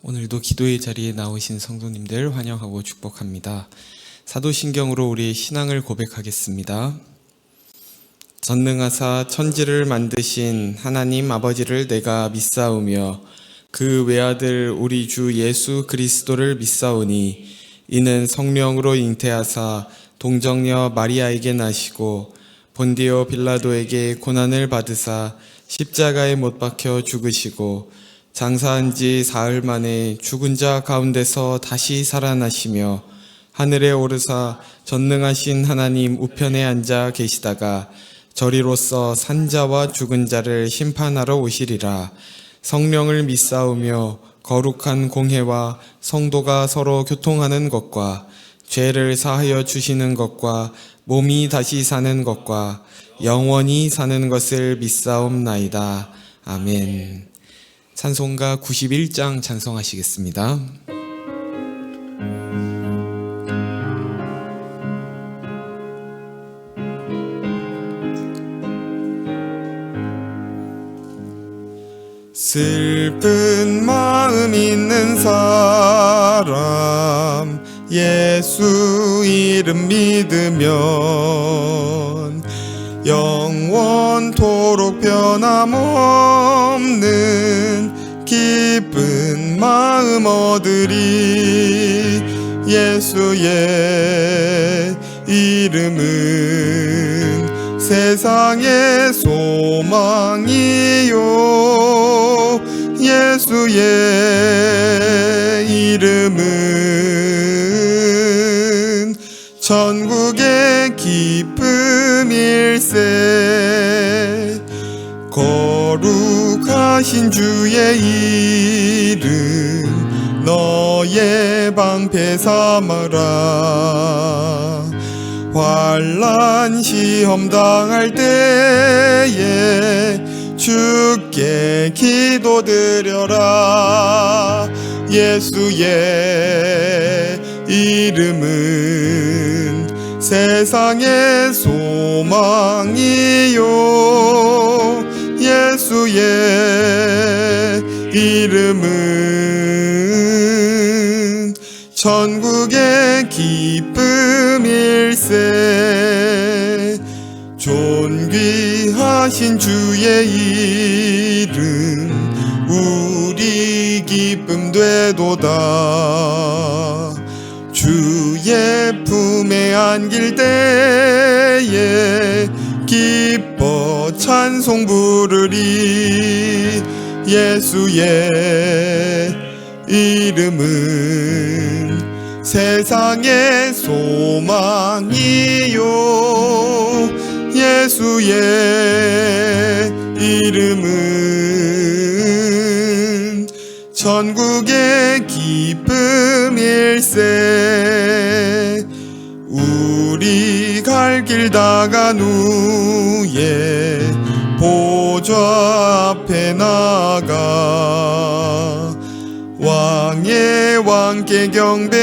오늘도 기도의 자리에 나오신 성도님들 환영하고 축복합니다. 사도신경으로 우리의 신앙을 고백하겠습니다. 전능하사 천지를 만드신 하나님 아버지를 내가 믿사오며 그 외아들 우리 주 예수 그리스도를 믿사오니 이는 성령으로 잉태하사 동정녀 마리아에게 나시고 본디오 빌라도에게 고난을 받으사 십자가에 못 박혀 죽으시고 장사한 지 사흘 만에 죽은 자 가운데서 다시 살아나시며 하늘에 오르사 전능하신 하나님 우편에 앉아 계시다가 저리로서 산 자와 죽은 자를 심판하러 오시리라. 성령을 믿사오며 거룩한 공회와 성도가 서로 교통하는 것과 죄를 사하여 주시는 것과 몸이 다시 사는 것과 영원히 사는 것을 믿사옵나이다. 아멘. 찬송가 91장 찬송하시겠습니다. 슬픈 마음 있는 사람 예수 이름 믿으면 영원토록 변함없는 기쁜 마음 얻으리. 예수의 이름은 세상의 소망이요 예수의 이름은 천국의 기쁨일세. 거룩하신 주의 이름 너의 방패 삼아라. 환난 시험 당할 때에 주께 기도드려라. 예수의 이름은 세상의 소망이요 예수의 이름은 천국의 기쁨일세. 존귀하신 주의 이름 우리 기쁨 되도다. 주의 품에 안길 때에 기뻐 찬송 부르리. 예수의 이름은 세상의 소망이요 예수의 이름은 천국의 기쁨일세. 우리 갈 길 다간 후에 보좌 앞에 나가 왕의 왕께 경배하며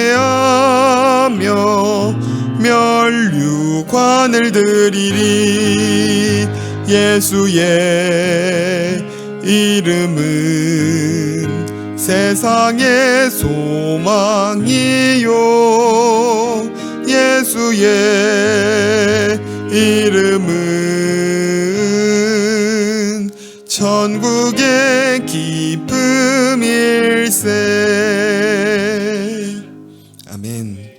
면류관을 드리리. 예수의 이름은 세상의 소망이요 예수의 이름은 천국의 기쁨일세. 아멘.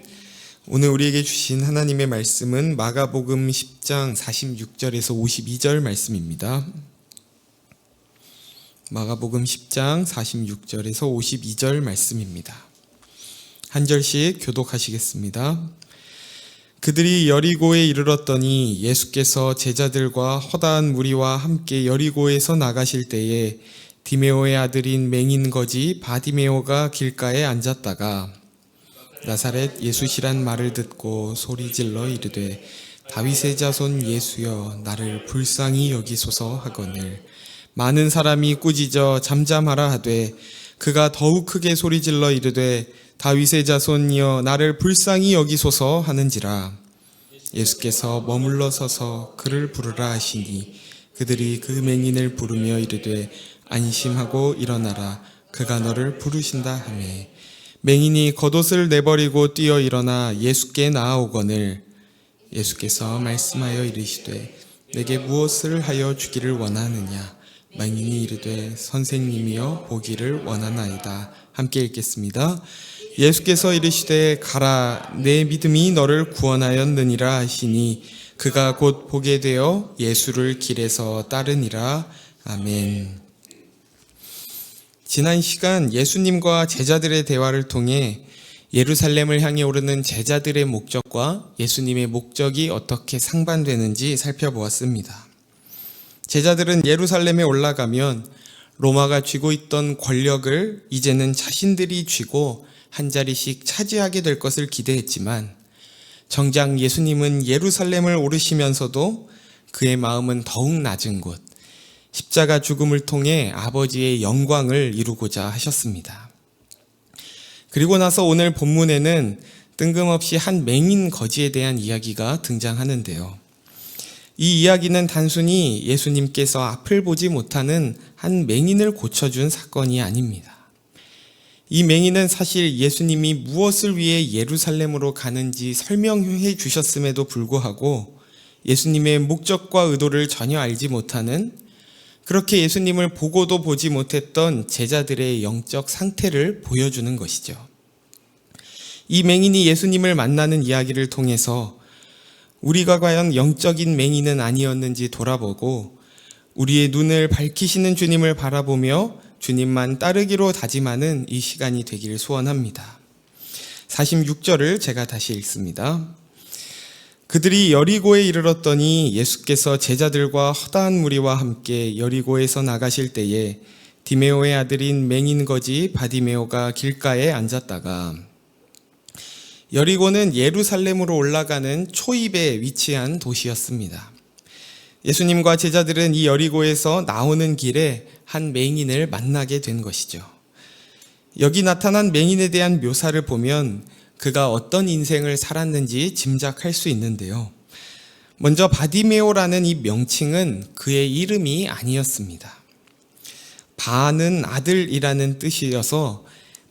오늘 우리에게 주신 하나님의 말씀은 마가복음 10장 46절에서 52절 말씀입니다. 마가복음 10장 46절에서 52절 말씀입니다. 한 절씩 교독하시겠습니다. 그들이 여리고에 이르렀더니 예수께서 제자들과 허다한 무리와 함께 여리고에서 나가실 때에 디메오의 아들인 맹인 거지 바디메오가 길가에 앉았다가 나사렛 예수시란 말을 듣고 소리질러 이르되 다윗의 자손 예수여 나를 불쌍히 여기소서 하거늘 많은 사람이 꾸짖어 잠잠하라 하되 그가 더욱 크게 소리질러 이르되 다윗의 자손이여 나를 불쌍히 여기소서 하는지라. 예수께서 머물러 서서 그를 부르라 하시니 그들이 그 맹인을 부르며 이르되 안심하고 일어나라 그가 너를 부르신다 하매 맹인이 겉옷을 내버리고 뛰어 일어나 예수께 나아오거늘 예수께서 말씀하여 이르시되 내게 무엇을 하여 주기를 원하느냐 맹인이 이르되 선생님이여 보기를 원하나이다. 함께 읽겠습니다. 예수께서 이르시되 가라 내 믿음이 너를 구원하였느니라 하시니 그가 곧 보게 되어 예수를 길에서 따르니라. 아멘. 지난 시간 예수님과 제자들의 대화를 통해 예루살렘을 향해 오르는 제자들의 목적과 예수님의 목적이 어떻게 상반되는지 살펴보았습니다. 제자들은 예루살렘에 올라가면 로마가 쥐고 있던 권력을 이제는 자신들이 쥐고 한 자리씩 차지하게 될 것을 기대했지만 정작 예수님은 예루살렘을 오르시면서도 그의 마음은 더욱 낮은 곳, 십자가 죽음을 통해 아버지의 영광을 이루고자 하셨습니다. 그리고 나서 오늘 본문에는 뜬금없이 한 맹인 거지에 대한 이야기가 등장하는데요. 이 이야기는 단순히 예수님께서 앞을 보지 못하는 한 맹인을 고쳐준 사건이 아닙니다. 이 맹인은 사실 예수님이 무엇을 위해 예루살렘으로 가는지 설명해 주셨음에도 불구하고 예수님의 목적과 의도를 전혀 알지 못하는, 그렇게 예수님을 보고도 보지 못했던 제자들의 영적 상태를 보여주는 것이죠. 이 맹인이 예수님을 만나는 이야기를 통해서 우리가 과연 영적인 맹인은 아니었는지 돌아보고 우리의 눈을 밝히시는 주님을 바라보며 주님만 따르기로 다짐하는 이 시간이 되기를 소원합니다. 46절을 제가 다시 읽습니다. 그들이 여리고에 이르렀더니 예수께서 제자들과 허다한 무리와 함께 여리고에서 나가실 때에 디메오의 아들인 맹인 거지 바디메오가 길가에 앉았다가, 여리고는 예루살렘으로 올라가는 초입에 위치한 도시였습니다. 예수님과 제자들은 이 여리고에서 나오는 길에 한 맹인을 만나게 된 것이죠. 여기 나타난 맹인에 대한 묘사를 보면 그가 어떤 인생을 살았는지 짐작할 수 있는데요. 먼저 바디메오라는 이 명칭은 그의 이름이 아니었습니다. 바는 아들이라는 뜻이어서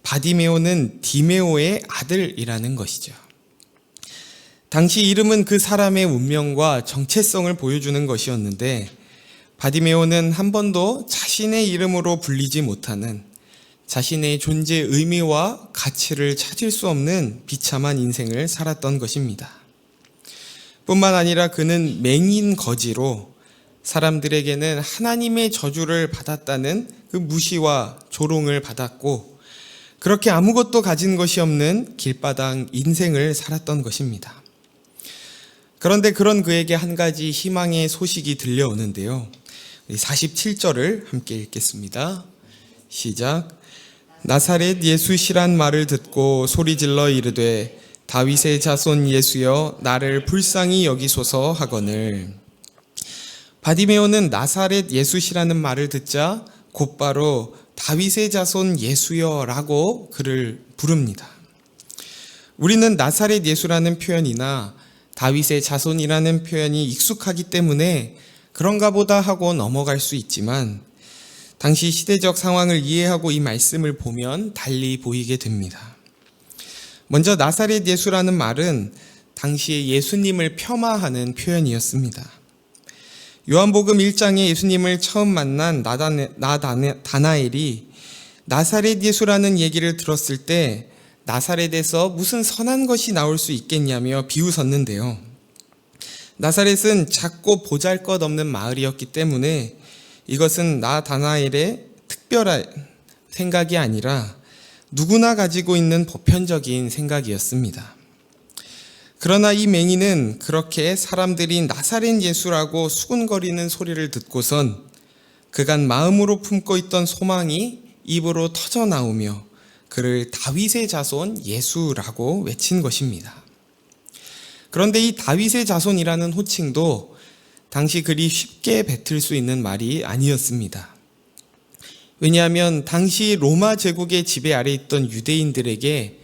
바디메오는 디메오의 아들이라는 것이죠. 당시 이름은 그 사람의 운명과 정체성을 보여주는 것이었는데 바디메오는 한 번도 자신의 이름으로 불리지 못하는, 자신의 존재 의미와 가치를 찾을 수 없는 비참한 인생을 살았던 것입니다. 뿐만 아니라 그는 맹인 거지로 사람들에게는 하나님의 저주를 받았다는 그 무시와 조롱을 받았고, 그렇게 아무것도 가진 것이 없는 길바닥 인생을 살았던 것입니다. 그런데 그런 그에게 한 가지 희망의 소식이 들려오는데요. 47절을 함께 읽겠습니다. 시작. 나사렛 예수시란 말을 듣고 소리질러 이르되 다윗의 자손 예수여 나를 불쌍히 여기소서 하거늘. 바디메오는 나사렛 예수시라는 말을 듣자 곧바로 다윗의 자손 예수여 라고 그를 부릅니다. 우리는 나사렛 예수라는 표현이나 다윗의 자손이라는 표현이 익숙하기 때문에 그런가 보다 하고 넘어갈 수 있지만 당시 시대적 상황을 이해하고 이 말씀을 보면 달리 보이게 됩니다. 먼저 나사렛 예수라는 말은 당시에 예수님을 폄하하는 표현이었습니다. 요한복음 1장에 예수님을 처음 만난 나다나엘이 나사렛 예수라는 얘기를 들었을 때 나사렛에서 무슨 선한 것이 나올 수 있겠냐며 비웃었는데요. 나사렛은 작고 보잘것없는 마을이었기 때문에 이것은 나다나엘의 특별한 생각이 아니라 누구나 가지고 있는 보편적인 생각이었습니다. 그러나 이 맹인은 그렇게 사람들이 나사렛 예수라고 수군거리는 소리를 듣고선 그간 마음으로 품고 있던 소망이 입으로 터져 나오며 그를 다윗의 자손 예수라고 외친 것입니다. 그런데 이 다윗의 자손이라는 호칭도 당시 그리 쉽게 뱉을 수 있는 말이 아니었습니다. 왜냐하면 당시 로마 제국의 지배 아래 있던 유대인들에게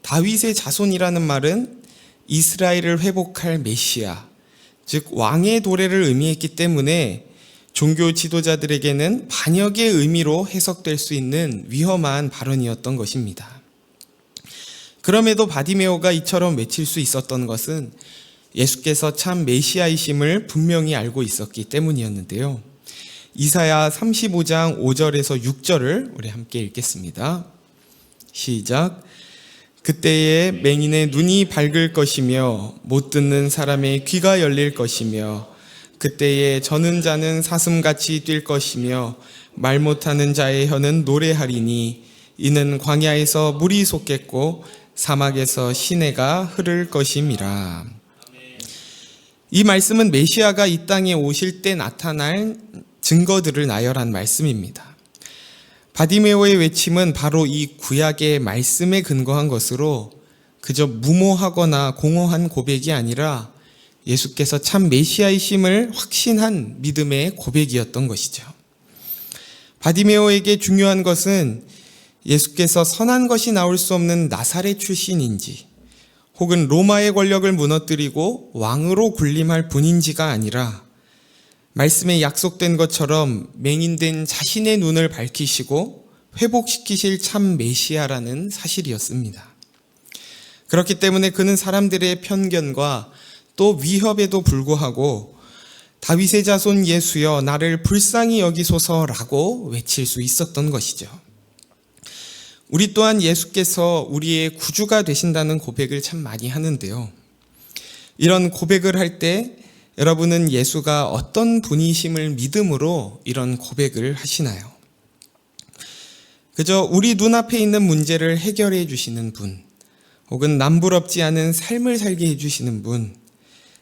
다윗의 자손이라는 말은 이스라엘을 회복할 메시아, 즉 왕의 도래를 의미했기 때문에 종교 지도자들에게는 반역의 의미로 해석될 수 있는 위험한 발언이었던 것입니다. 그럼에도 바디메오가 이처럼 외칠 수 있었던 것은 예수께서 참 메시아이심을 분명히 알고 있었기 때문이었는데요. 이사야 35장 5절에서 6절을 우리 함께 읽겠습니다. 시작. 그때에 맹인의 눈이 밝을 것이며 못 듣는 사람의 귀가 열릴 것이며 그때에 저는 자는 사슴같이 뛸 것이며 말 못하는 자의 혀는 노래하리니 이는 광야에서 물이 솟겠고 사막에서 시내가 흐를 것임이라. 이 말씀은 메시아가 이 땅에 오실 때 나타날 증거들을 나열한 말씀입니다. 바디메오의 외침은 바로 이 구약의 말씀에 근거한 것으로 그저 무모하거나 공허한 고백이 아니라 예수께서 참 메시아이심을 확신한 믿음의 고백이었던 것이죠. 바디메오에게 중요한 것은 예수께서 선한 것이 나올 수 없는 나사렛 출신인지 혹은 로마의 권력을 무너뜨리고 왕으로 군림할 분인지가 아니라 말씀에 약속된 것처럼 맹인된 자신의 눈을 밝히시고 회복시키실 참 메시아라는 사실이었습니다. 그렇기 때문에 그는 사람들의 편견과 또 위협에도 불구하고 다윗의 자손 예수여 나를 불쌍히 여기소서라고 외칠 수 있었던 것이죠. 우리 또한 예수께서 우리의 구주가 되신다는 고백을 참 많이 하는데요. 이런 고백을 할 때 여러분은 예수가 어떤 분이심을 믿음으로 이런 고백을 하시나요? 그저 우리 눈앞에 있는 문제를 해결해 주시는 분, 혹은 남부럽지 않은 삶을 살게 해주시는 분,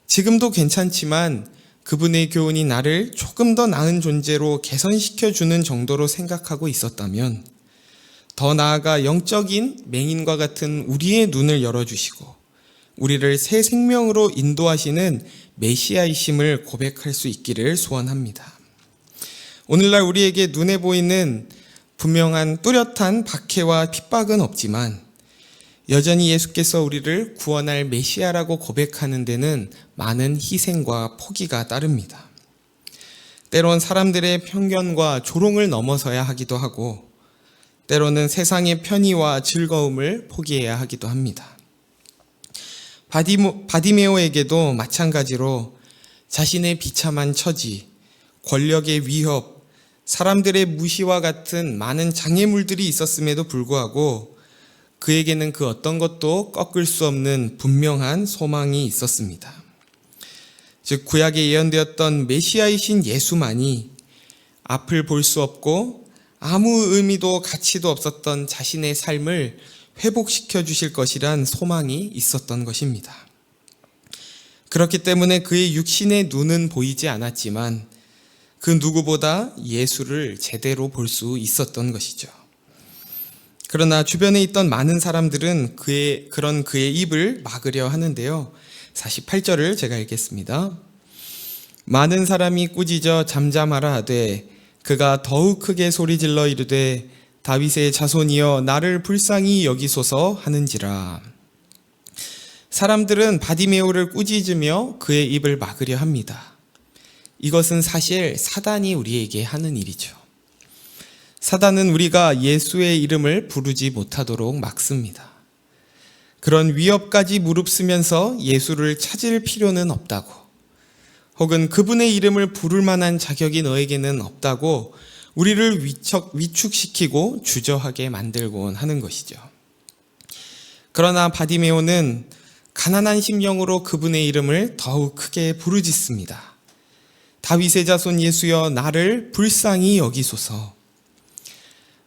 지금도 괜찮지만 그분의 교훈이 나를 조금 더 나은 존재로 개선시켜주는 정도로 생각하고 있었다면 더 나아가 영적인 맹인과 같은 우리의 눈을 열어주시고 우리를 새 생명으로 인도하시는 메시아이심을 고백할 수 있기를 소원합니다. 오늘날 우리에게 눈에 보이는 분명한 뚜렷한 박해와 핍박은 없지만 여전히 예수께서 우리를 구원할 메시아라고 고백하는 데는 많은 희생과 포기가 따릅니다. 때론 사람들의 편견과 조롱을 넘어서야 하기도 하고 때로는 세상의 편의와 즐거움을 포기해야 하기도 합니다. 바디메오에게도 마찬가지로 자신의 비참한 처지, 권력의 위협, 사람들의 무시와 같은 많은 장애물들이 있었음에도 불구하고 그에게는 그 어떤 것도 꺾을 수 없는 분명한 소망이 있었습니다. 즉 구약에 예언되었던 메시아이신 예수만이 앞을 볼 수 없고 아무 의미도 가치도 없었던 자신의 삶을 회복시켜 주실 것이란 소망이 있었던 것입니다. 그렇기 때문에 그의 육신의 눈은 보이지 않았지만 그 누구보다 예수를 제대로 볼 수 있었던 것이죠. 그러나 주변에 있던 많은 사람들은 그의 입을 막으려 하는데요. 48절을 제가 읽겠습니다. 많은 사람이 꾸짖어 잠잠하라 하되 그가 더욱 크게 소리질러 이르되 다윗의 자손이여 나를 불쌍히 여기소서 하는지라. 사람들은 바디메오를 꾸짖으며 그의 입을 막으려 합니다. 이것은 사실 사단이 우리에게 하는 일이죠. 사단은 우리가 예수의 이름을 부르지 못하도록 막습니다. 그런 위협까지 무릅쓰면서 예수를 찾을 필요는 없다고, 혹은 그분의 이름을 부를 만한 자격이 너에게는 없다고 우리를 위축시키고 주저하게 만들곤 하는 것이죠. 그러나 바디메오는 가난한 심령으로 그분의 이름을 더욱 크게 부르짖습니다. 다윗의 자손 예수여 나를 불쌍히 여기소서.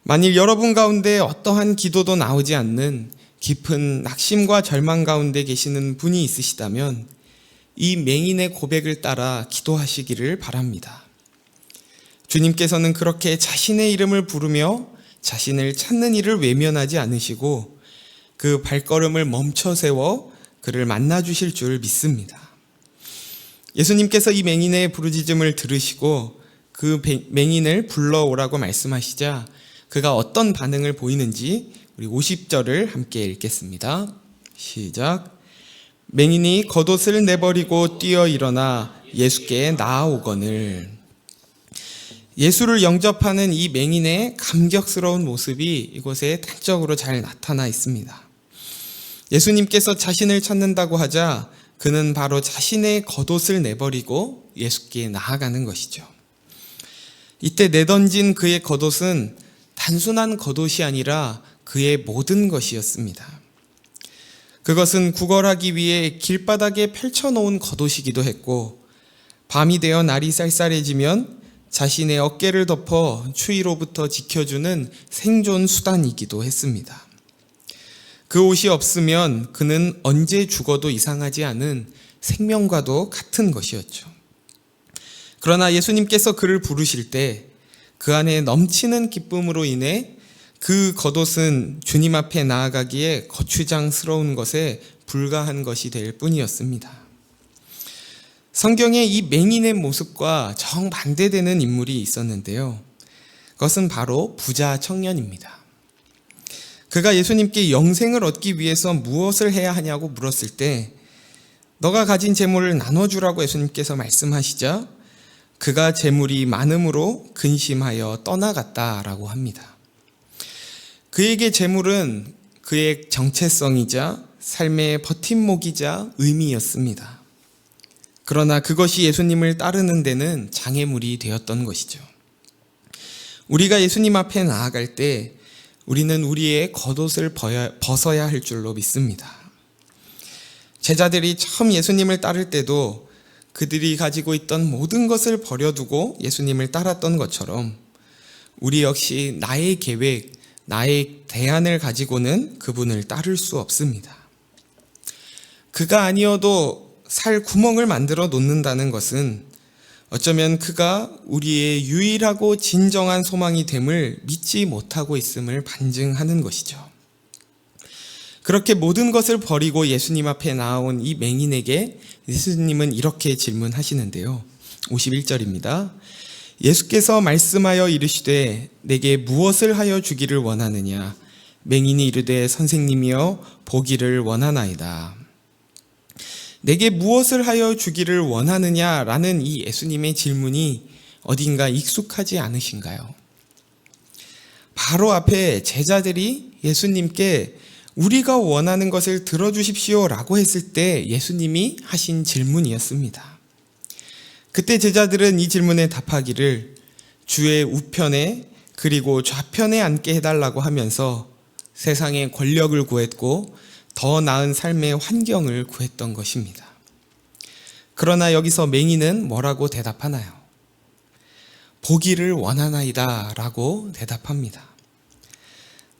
만일 여러분 가운데 어떠한 기도도 나오지 않는 깊은 낙심과 절망 가운데 계시는 분이 있으시다면 이 맹인의 고백을 따라 기도하시기를 바랍니다. 주님께서는 그렇게 자신의 이름을 부르며 자신을 찾는 이를 외면하지 않으시고 그 발걸음을 멈춰 세워 그를 만나 주실 줄 믿습니다. 예수님께서 이 맹인의 부르짖음을 들으시고 그 맹인을 불러오라고 말씀하시자 그가 어떤 반응을 보이는지 우리 50절을 함께 읽겠습니다. 시작. 맹인이 겉옷을 내버리고 뛰어 일어나 예수께 나아오거늘. 예수를 영접하는 이 맹인의 감격스러운 모습이 이곳에 단적으로 잘 나타나 있습니다. 예수님께서 자신을 찾는다고 하자 그는 바로 자신의 겉옷을 내버리고 예수께 나아가는 것이죠. 이때 내던진 그의 겉옷은 단순한 겉옷이 아니라 그의 모든 것이었습니다. 그것은 구걸하기 위해 길바닥에 펼쳐놓은 겉옷이기도 했고, 밤이 되어 날이 쌀쌀해지면 자신의 어깨를 덮어 추위로부터 지켜주는 생존 수단이기도 했습니다. 그 옷이 없으면 그는 언제 죽어도 이상하지 않은 생명과도 같은 것이었죠. 그러나 예수님께서 그를 부르실 때 그 안에 넘치는 기쁨으로 인해 그 겉옷은 주님 앞에 나아가기에 거추장스러운 것에 불과한 것이 될 뿐이었습니다. 성경에 이 맹인의 모습과 정반대되는 인물이 있었는데요. 그것은 바로 부자 청년입니다. 그가 예수님께 영생을 얻기 위해서 무엇을 해야 하냐고 물었을 때 너가 가진 재물을 나눠주라고 예수님께서 말씀하시자 그가 재물이 많음으로 근심하여 떠나갔다라고 합니다. 그에게 재물은 그의 정체성이자 삶의 버팀목이자 의미였습니다. 그러나 그것이 예수님을 따르는 데는 장애물이 되었던 것이죠. 우리가 예수님 앞에 나아갈 때 우리는 우리의 겉옷을 벗어야 할 줄로 믿습니다. 제자들이 처음 예수님을 따를 때도 그들이 가지고 있던 모든 것을 버려두고 예수님을 따랐던 것처럼 우리 역시 나의 계획, 나의 대안을 가지고는 그분을 따를 수 없습니다. 그가 아니어도 살 구멍을 만들어 놓는다는 것은 어쩌면 그가 우리의 유일하고 진정한 소망이 됨을 믿지 못하고 있음을 반증하는 것이죠. 그렇게 모든 것을 버리고 예수님 앞에 나온 이 맹인에게 예수님은 이렇게 질문하시는데요. 51절입니다. 예수께서 말씀하여 이르시되 내게 무엇을 하여 주기를 원하느냐? 맹인이 이르되 선생님이여 보기를 원하나이다. 내게 무엇을 하여 주기를 원하느냐라는 이 예수님의 질문이 어딘가 익숙하지 않으신가요? 바로 앞에 제자들이 예수님께 우리가 원하는 것을 들어주십시오라고 했을 때 예수님이 하신 질문이었습니다. 그때 제자들은 이 질문에 답하기를 주의 우편에 그리고 좌편에 앉게 해달라고 하면서 세상의 권력을 구했고 더 나은 삶의 환경을 구했던 것입니다. 그러나 여기서 맹인은 뭐라고 대답하나요? 보기를 원하나이다 라고 대답합니다.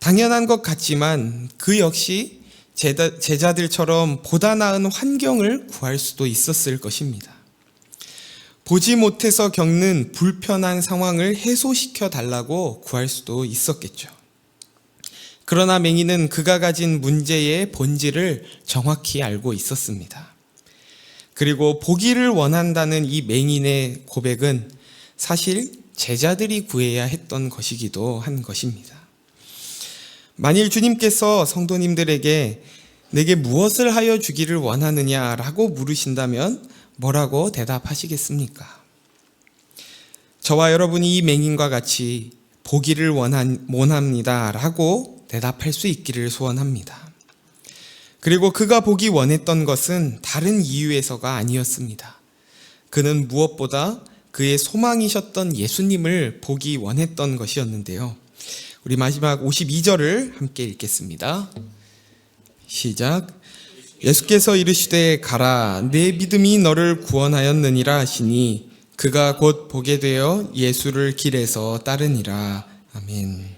당연한 것 같지만 그 역시 제자들처럼 보다 나은 환경을 구할 수도 있었을 것입니다. 보지 못해서 겪는 불편한 상황을 해소시켜 달라고 구할 수도 있었겠죠. 그러나 맹인은 그가 가진 문제의 본질을 정확히 알고 있었습니다. 그리고 보기를 원한다는 이 맹인의 고백은 사실 제자들이 구해야 했던 것이기도 한 것입니다. 만일 주님께서 성도님들에게 내게 무엇을 하여 주기를 원하느냐라고 물으신다면 뭐라고 대답하시겠습니까? 저와 여러분이 이 맹인과 같이 보기를 원합니다 라고 대답할 수 있기를 소원합니다. 그리고 그가 보기 원했던 것은 다른 이유에서가 아니었습니다. 그는 무엇보다 그의 소망이셨던 예수님을 보기 원했던 것이었는데요. 우리 마지막 52절을 함께 읽겠습니다. 시작. 예수께서 이르시되 가라 내 믿음이 너를 구원하였느니라 하시니 그가 곧 보게 되어 예수를 길에서 따르니라. 아멘.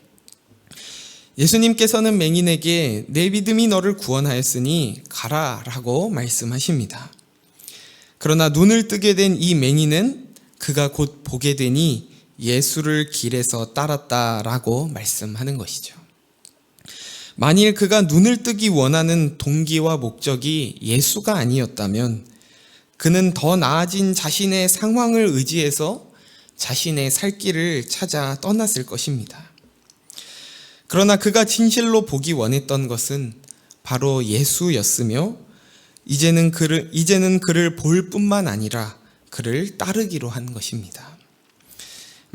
예수님께서는 맹인에게 내 믿음이 너를 구원하였으니 가라 라고 말씀하십니다. 그러나 눈을 뜨게 된 이 맹인은 그가 곧 보게 되니 예수를 길에서 따랐다라고 말씀하는 것이죠. 만일 그가 눈을 뜨기 원하는 동기와 목적이 예수가 아니었다면 그는 더 나아진 자신의 상황을 의지해서 자신의 살 길을 찾아 떠났을 것입니다. 그러나 그가 진실로 보기 원했던 것은 바로 예수였으며 이제는 그를 볼 뿐만 아니라 그를 따르기로 한 것입니다.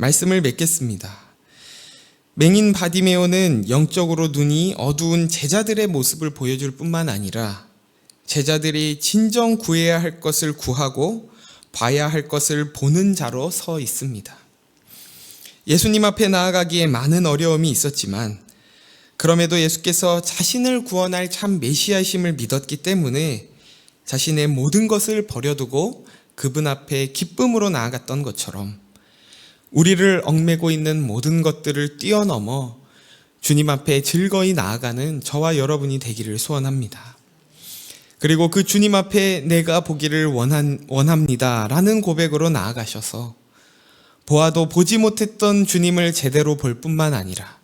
말씀을 맺겠습니다. 맹인 바디메오는 영적으로 눈이 어두운 제자들의 모습을 보여줄 뿐만 아니라 제자들이 진정 구해야 할 것을 구하고 봐야 할 것을 보는 자로 서 있습니다. 예수님 앞에 나아가기에 많은 어려움이 있었지만 그럼에도 예수께서 자신을 구원할 참 메시아심을 믿었기 때문에 자신의 모든 것을 버려두고 그분 앞에 기쁨으로 나아갔던 것처럼 우리를 얽매고 있는 모든 것들을 뛰어넘어 주님 앞에 즐거이 나아가는 저와 여러분이 되기를 소원합니다. 그리고 그 주님 앞에 내가 보기를 원합니다 라는 고백으로 나아가셔서 보아도 보지 못했던 주님을 제대로 볼 뿐만 아니라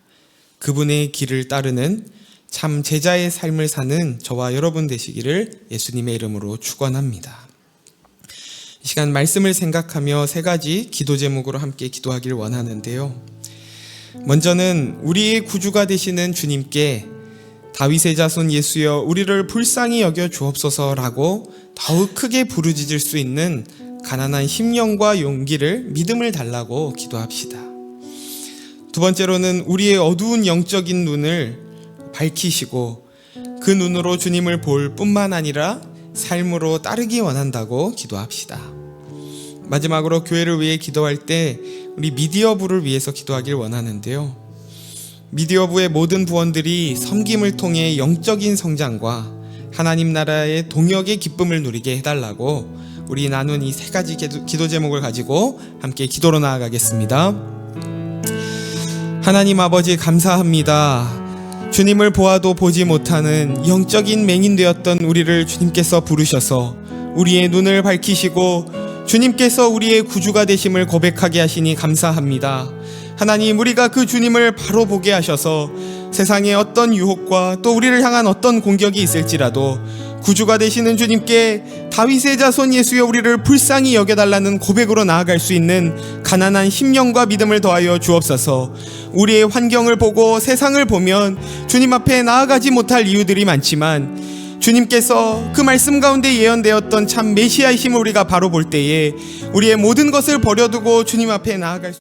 그분의 길을 따르는 참 제자의 삶을 사는 저와 여러분 되시기를 예수님의 이름으로 축원합니다. 이 시간 말씀을 생각하며 세 가지 기도 제목으로 함께 기도하길 원하는데요. 먼저는 우리의 구주가 되시는 주님께 다윗의 자손 예수여 우리를 불쌍히 여겨 주옵소서라고 더욱 크게 부르짖을 수 있는 가난한 심령과 용기를 믿음을 달라고 기도합시다. 두 번째로는 우리의 어두운 영적인 눈을 밝히시고 그 눈으로 주님을 볼 뿐만 아니라 삶으로 따르기 원한다고 기도합시다. 마지막으로 교회를 위해 기도할 때 우리 미디어부를 위해서 기도하길 원하는데요. 미디어부의 모든 부원들이 섬김을 통해 영적인 성장과 하나님 나라의 동역의 기쁨을 누리게 해달라고 우리 나눈 이 세 가지 기도 제목을 가지고 함께 기도로 나아가겠습니다. 하나님 아버지 감사합니다. 주님을 보아도 보지 못하는 영적인 맹인 되었던 우리를 주님께서 부르셔서 우리의 눈을 밝히시고 주님께서 우리의 구주가 되심을 고백하게 하시니 감사합니다. 하나님 우리가 그 주님을 바로 보게 하셔서 세상에 어떤 유혹과 또 우리를 향한 어떤 공격이 있을지라도 구주가 되시는 주님께 다윗의 자손 예수여 우리를 불쌍히 여겨달라는 고백으로 나아갈 수 있는 가난한 심령과 믿음을 더하여 주옵소서. 우리의 환경을 보고 세상을 보면 주님 앞에 나아가지 못할 이유들이 많지만 주님께서 그 말씀 가운데 예언되었던 참 메시아이심을 우리가 바로 볼 때에 우리의 모든 것을 버려두고 주님 앞에 나아갈 수